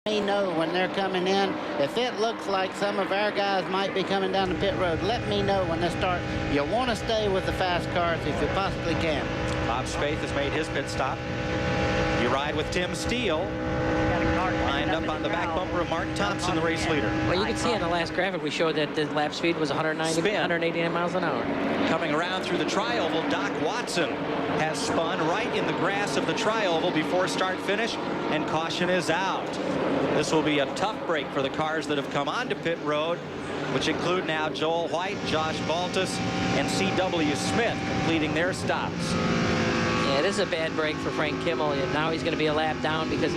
Me know when they're coming in. If it looks like some of our guys might be coming down the pit road, let me know when they start. You'll want to stay with the fast cars if you possibly can. Bob Spaeth has made his pit stop. You ride with Tim Steele. Lined up on the back bumper of Mark Thompson, the race leader. Well, you can see on the last graphic we showed that the lap speed was 189 miles an hour. Coming around through the tri-oval, Doc Watson has spun right in the grass of the tri-oval before start-finish, and caution is out. This will be a tough break for the cars that have come onto pit road, which include now Joel White, Josh Baltus, and C.W. Smith completing their stops. Yeah, this is a bad break for Frank Kimmel. Now he's going to be a lap down because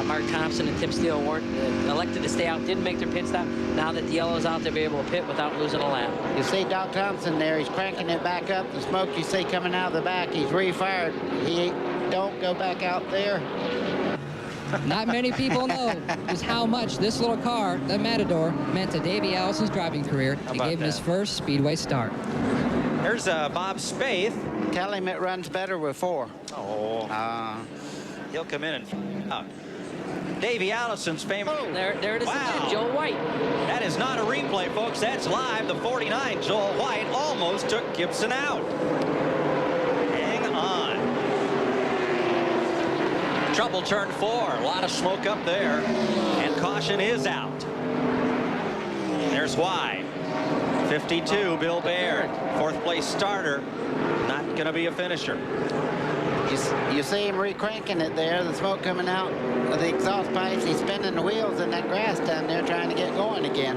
Mark Thompson and Tim Steele weren't elected to stay out, didn't make their pit stop. Now that the yellow's out, they'll be able to pit without losing a lap. You see Doc Thompson there, he's cranking it back up. The smoke you see coming out of the back, he's refired. He don't go back out there. Not many people know just how much this little car, the Matador, meant to Davey Allison's driving career. It gave him his first Speedway start. There's Bob Spaeth. Tell him it runs better with 4. Oh. He'll come in and out. Davey Allison's famous. Oh, there it is again, Joel White. That is not a replay, folks. That's live. The 49, Joel White, almost took Gibson out. Hang on. Trouble turn 4. A lot of smoke up there. And caution is out. There's why. 52, Bill Baird. 4th place starter. Not going to be a finisher. You see him recranking it there, the smoke coming out of the exhaust pipes. He's spinning the wheels in that grass down there trying to get going again.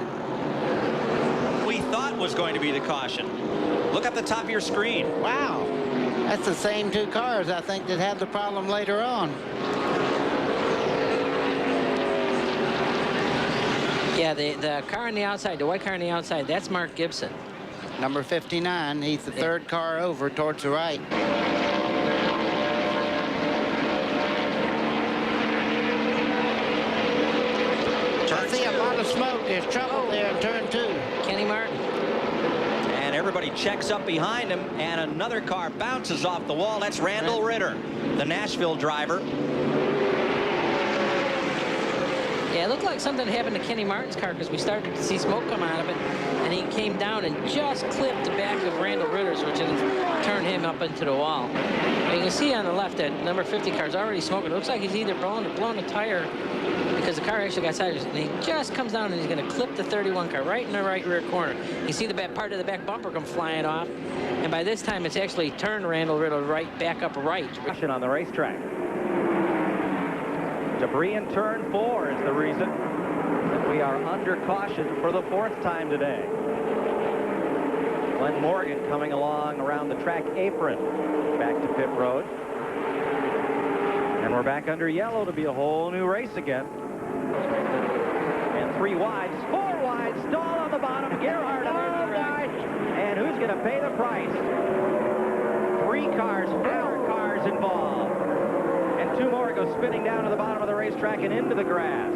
We thought was going to be the caution. Look up the top of your screen. Wow. That's the same 2 cars, I think, that had the problem later on. Yeah, the car on the outside, the white car on the outside, that's Mark Gibson. Number 59, he's the 3rd car over towards the right. I see a lot of smoke. There's trouble there in turn 2. Kenny Martin. And everybody checks up behind him, and another car bounces off the wall. That's Randall Ritter, the Nashville driver. Yeah, it looked like something happened to Kenny Martin's car because we started to see smoke come out of it, and he came down and just clipped the back of Randall Ritter's, which turned him up into the wall. And you can see on the left that number 50 car is already smoking. It looks like he's either blown a tire because the car actually got sideways, and he just comes down and he's going to clip the 31 car right in the right rear corner. You see the back part of the back bumper come flying off, and by this time it's actually turned Randall Ritter back up right. On the racetrack. Debris in turn 4 is the reason that we are under caution for the 4th time today. Glenn Morgan coming along around the track apron back to pit road. And we're back under yellow to be a whole new race again. And 3 wides, 4 wides, stall on the bottom, Gerhard on the track. And who's going to pay the price? 3 cars, 4 cars involved. And 2 more go spinning down to the bottom of the racetrack and into the grass.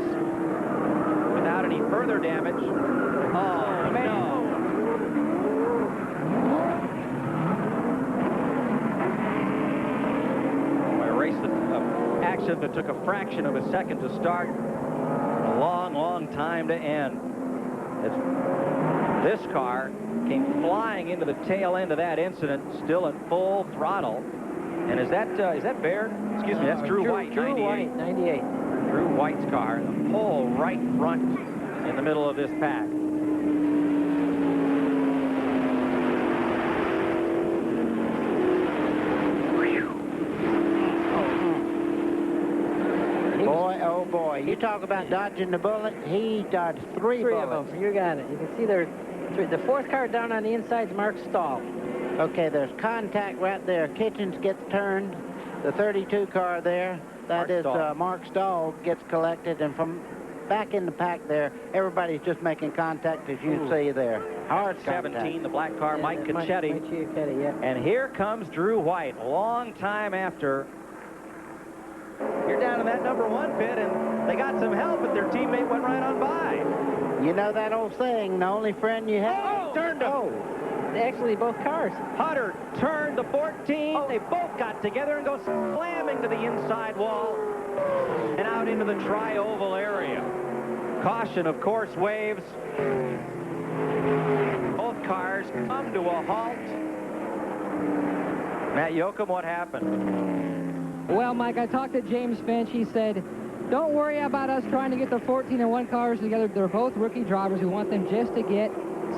Without any further damage. Oh, no. A race action that took a fraction of a second to start. A long, long time to end. This car came flying into the tail end of that incident, still at full throttle. And is that Baird? Excuse me, that's Drew White, 98. Drew White's car, the whole right front in the middle of this pack. Boy, oh boy. You talk about dodging the bullet. He dodged 3 bullets. of them. You got it. You can see there's 3. The 4th car down on the inside is Mark Stahl. Okay, there's contact right there. Kitchens gets turned. The 32 car there, that is Mark Stahl gets collected, and from back in the pack there, everybody's just making contact, as you see there. Hard 17, contact. the black car, Mike Conchetti. Yeah. And here comes Drew White, a long time after. You're down in that number 1 pit, and they got some help, but their teammate went right on by. You know that old saying, the only friend you have. Turned him. Actually, both cars. Hutter turned the 14. They both got together and go slamming to the inside wall. and out into the tri-oval area. Caution, of course, waves. Both cars come to a halt. Matt Yoakum, what happened? Well, Mike, I talked to James Finch. He said, don't worry about us trying to get the 14-1 cars together. They're both rookie drivers. We want them just to get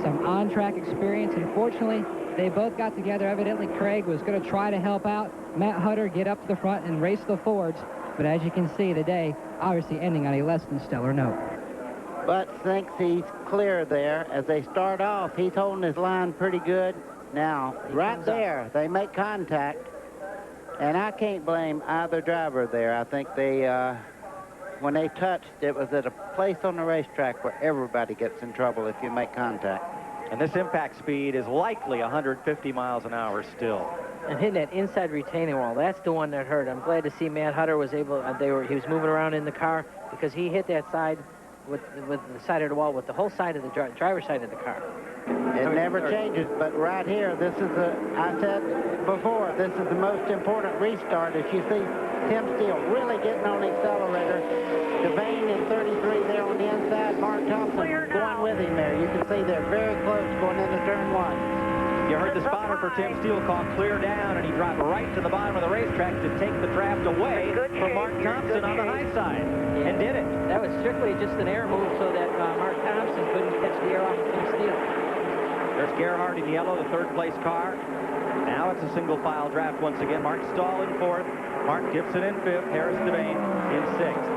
some on-track experience. Unfortunately, they both got together. Evidently, Craig was going to try to help out Matt Hutter get up to the front and race the Fords. But as you can see, the day obviously ending on a less than stellar note. Butts thinks he's clear there. As they start off, he's holding his line pretty good. Now, right there, they make contact. And I can't blame either driver there. I think they, when they touched, it was at a place on the racetrack where everybody gets in trouble if you make contact. And this impact speed is likely 150 miles an hour still. And hitting that inside retaining wall, that's the one that hurt. I'm glad to see Matt Hutter was able, he was moving around in the car because he hit that side with the side of the wall, with the whole side of the driver's side of the car. It never changes, but right here, this is I said before, this is the most important restart. As you see Tim Steele really getting on the accelerator. Devane in 33 there on the inside. Mark Thompson going with him there. You can see they're very close going into turn 1. You heard the spotter for Tim Steele call clear down, and he dropped right to the bottom of the racetrack to take the draft away from Mark Thompson on the high side, and did it. That was strictly just an air move so that Mark Thompson couldn't catch the air off of Tim Steele. There's Gerhardt in yellow, the third-place car. Now it's a single-file draft once again. Mark Stahl in fourth, Mark Gibson in fifth, Harris Devane in sixth.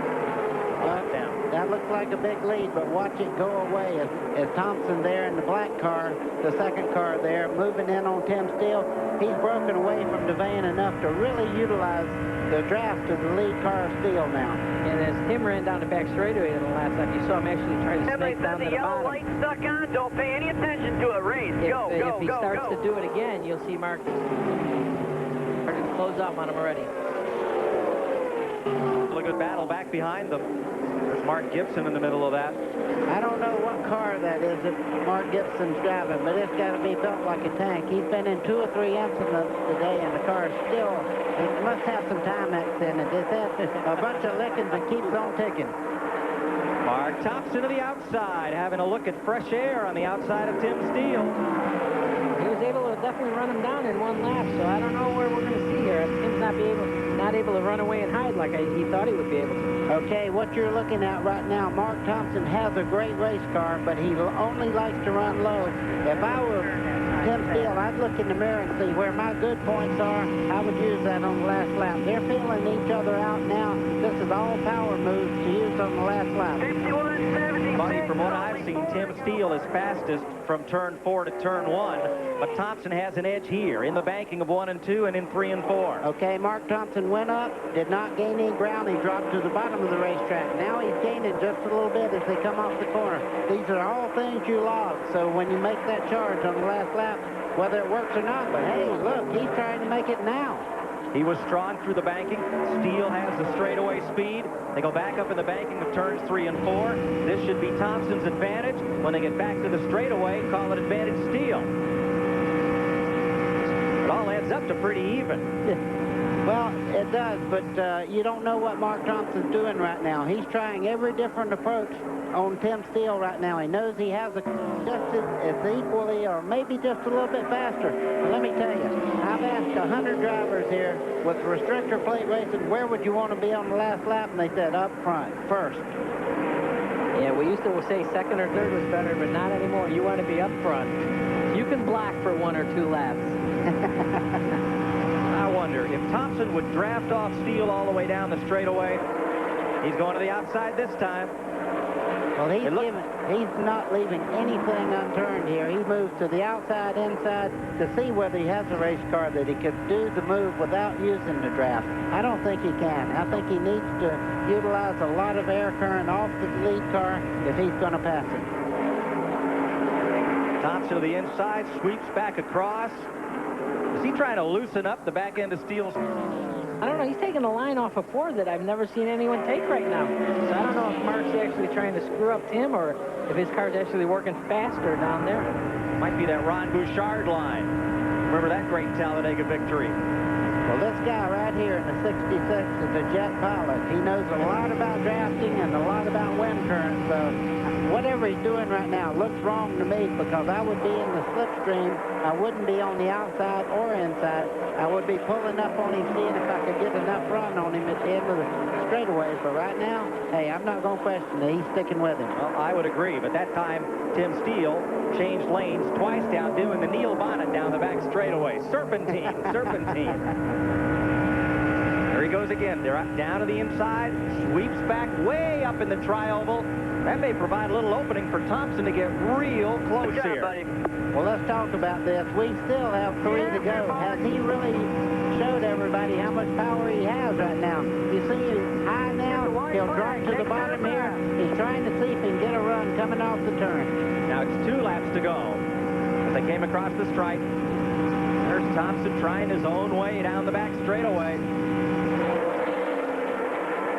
That looks like a big lead, but watch it go away as Thompson there in the black car, the second car there, moving in on Tim Steele. He's broken away from Devane enough to really utilize the draft of the lead car of Steele now. And as Tim ran down the back straightaway the last time, you saw him actually try to snake down to the bottom. Light stuck on. Don't pay any attention to it. Race. If he starts to do it again, you'll see Mark starting to close up on him already. Look at the battle back behind them. There's Mark Gibson in the middle of that. I don't know what car that is that Mark Gibson's driving, but it's got to be built like a tank. He's been in 2 or 3 incidents today, and the car is still, it must have some Timex in it. It's had a bunch of lickings and keeps on ticking. Mark Thompson to the outside, having a look at fresh air on the outside of Tim Steele. He was able to definitely run him down in 1 lap, so I don't know where we're going to see here. Tim's not able to run away and hide like he thought he would be able to. Okay, what you're looking at right now, Mark Thompson has a great race car, but he only likes to run low. If I were Tim Steele, I'd look in the mirror and see where my good points are. I would use that on the last lap. They're feeling each other out now. This is all power moves to use on the last lap. 51.76. Buddy, from what I've seen, Tim Steele is fastest from turn 4 to turn 1, but Thompson has an edge here in the banking of 1 and 2 and in 3 and 4. Okay, Mark Thompson went up, did not gain any ground. He dropped to the bottom of the racetrack. Now he's gaining just a little bit as they come off the corner. These are all things you log, so when you make that charge on the last lap, whether it works or not, but hey, look, he's trying to make it now. He was strong through the banking. Steele has the straightaway speed. They go back up in the banking of turns 3 and 4. This should be Thompson's advantage. When they get back to the straightaway, call it advantage Steele. It all adds up to pretty even. Well, it does, but you don't know what Mark Thompson's doing right now. He's trying every different approach on Tim Steele right now. He knows he has just as equally or maybe just a little bit faster. But let me tell you, I've asked 100 drivers here with restrictor plate racing, where would you want to be on the last lap? And they said up front, first. Yeah, we used to say second or third was better, but not anymore. You want to be up front. You can block for 1 or 2 laps. I wonder if Thompson would draft off Steele all the way down the straightaway. He's going to the outside this time. Well, he's not leaving anything unturned here. He moves to the outside, inside, to see whether he has a race car that he could do the move without using the draft. I don't think he can. I think he needs to utilize a lot of air current off the lead car if he's going to pass it. Thompson to the inside, sweeps back across. Is he trying to loosen up the back end of Steele's? I don't know. He's taking a line off of Ford that I've never seen anyone take right now. So I don't know if Mark's actually trying to screw up Tim or if his car's actually working faster down there. Might be that Ron Bouchard line. Remember that great Talladega victory. Well, this guy right here in the 66 is a jet pilot. He knows a lot about drafting and a lot about wind current, so whatever he's doing right now looks wrong to me, because I would be in the slipstream. I wouldn't be on the outside or inside. I would be pulling up on him, seeing if I could get enough run on him at the end of the straightaways. But right now, hey, I'm not going to question it. He's sticking with him. Well, I would agree, but that time Tim Steele changed lanes twice down, doing the Neil Bonnet down the back straightaway. Serpentine, serpentine. There he goes again. They're up down to the inside, sweeps back way up in the tri-oval. That may provide a little opening for Thompson to get real close here. buddy. Well, let's talk about this. We still have 3 to go. Has he really showed everybody how much power he has right now? You see he's high now. He'll drop to the bottom here. He's trying to see if he can get a run coming off the turn. Now it's 2 laps to go. As they came across the stripe, there's Thompson trying his own way down the back straightaway.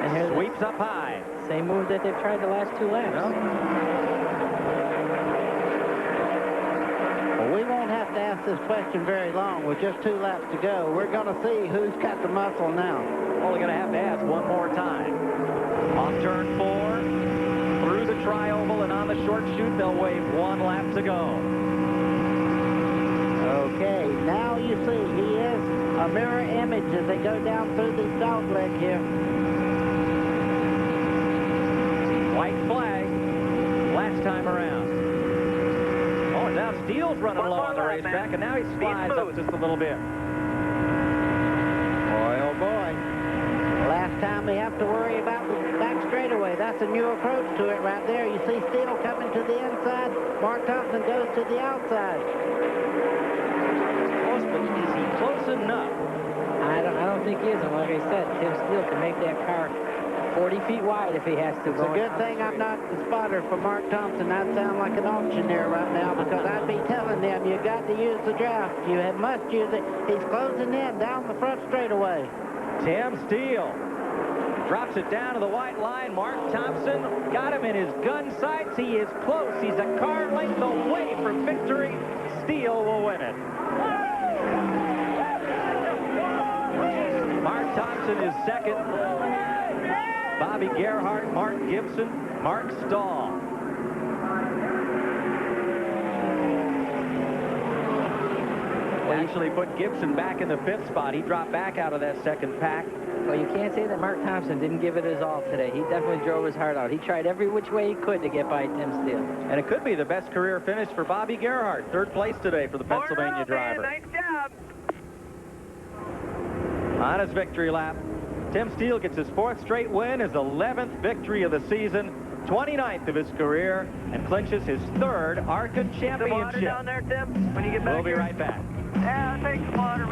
And here Sweeps up high. same move that they've tried the last 2 laps. Well, we won't have to ask this question very long. With just 2 laps to go, we're going to see who's got the muscle now. Only going to have to ask one more time. Off turn 4, through the tri-oval, and on the short chute, they'll wave 1 lap to go. Okay, now you see he is a mirror image as they go down through this dog leg here. White flag, last time around. Oh, and now Steele's running low on the racetrack, and now he slides up just a little bit. Boy, oh boy. Last time we have to worry about the back straightaway. That's a new approach to it right there. You see Steele coming to the inside. Mark Thompson goes to the outside. Close, but is he close enough? I don't think he is. And like I said, Tim Steele can make that car 40 feet wide if he has to. It's a good thing I'm not the spotter for Mark Thompson. I'd sound like an auctioneer right now, because I'd be telling them, you got to use the draft. You must use it. He's closing in down the front straightaway. Tim Steele drops it down to the white line. Mark Thompson got him in his gun sights. He is close. He's a car length away from victory. Steele will win it. Mark Thompson is second. Bobby Gerhart, Mark Gibson, Mark Stahl. Actually put Gibson back in the 5th spot. He dropped back out of that 2nd pack. Well, you can't say that Mark Thompson didn't give it his all today. He definitely drove his heart out. He tried every which way he could to get by Tim Steele. And it could be the best career finish for Bobby Gerhart. 3rd place today for the Pennsylvania driver. Nice job. On his victory lap, Tim Steele gets his 4th straight win, his 11th victory of the season, 29th of his career, and clinches his 3rd ARCA The water championship. down there, Tim, when you get back We'll be here? right back. Yeah, I'll take the water.